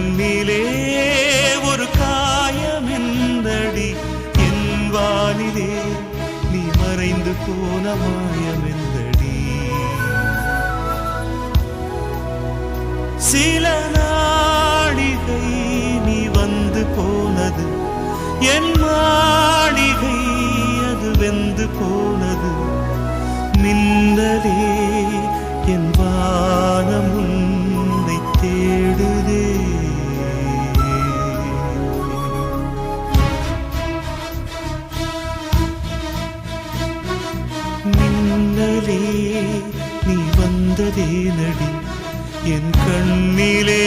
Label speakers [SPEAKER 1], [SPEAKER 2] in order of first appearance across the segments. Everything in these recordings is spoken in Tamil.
[SPEAKER 1] கண்ணிலே ஒரு காயமெந்தடி என் வானிலே நீ மறைந்து போன மாயமெந்தடி சில நாடிகை நீ வந்து போனது என் மாளிகை அது வெந்து போனது மின்னலே என் வானம் உன்னை தேடுதே மின்னலே நீ வந்ததே நடி என் கண்ணிலே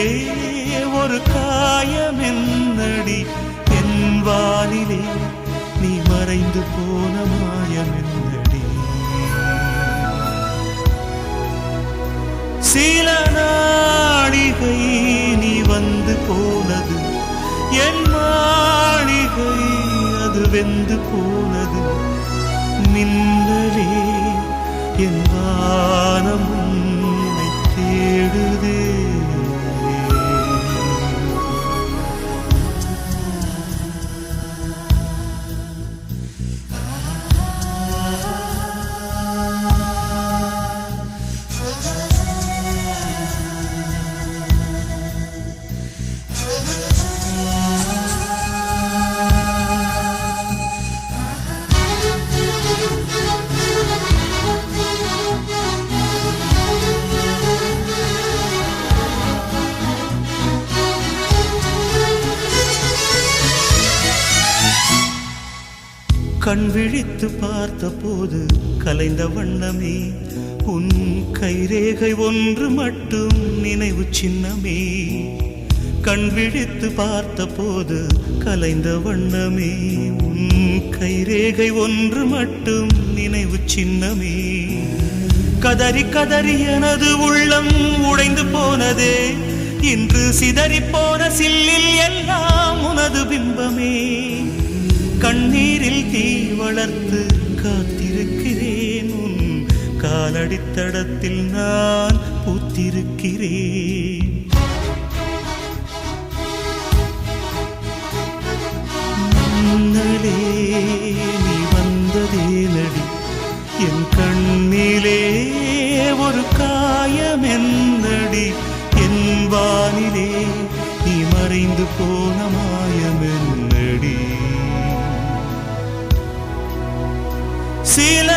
[SPEAKER 1] ஒரு காயமென்னடி என் வானிலே நீ மறைந்து போன மாயமென்னடி சில நாடிகை நீ வந்து போனது என் மாளிகை அது வெந்து போனது மின்னலே என் வானம் உன்னை தேடுதே கண் விழித்து பார்த்த போது கலைந்த வண்ணமே உன் கைரேகை ஒன்று மட்டும் நினைவு சின்னமே கண் விழித்து பார்த்த போது கலைந்த வண்ணமே உன் கைரேகை ஒன்று மட்டும் நினைவு சின்னமே கதறி கதறி எனது உள்ளம் உடைந்து போனதே இன்று சிதறி போன சில்லில் எல்லாம் உனது பிம்பமே கண்ணீரில் தீ வளர்த்து காத்திருக்கிறேன் உன் காலடித்தடத்தில் நான் பூத்திருக்கிறேன் முன்னலே நீ வந்ததே நடி என் கண்ணிலே ஒரு காயமென்னடி என் வானிலே நீ மறைந்து போன மாயமென்னடி சில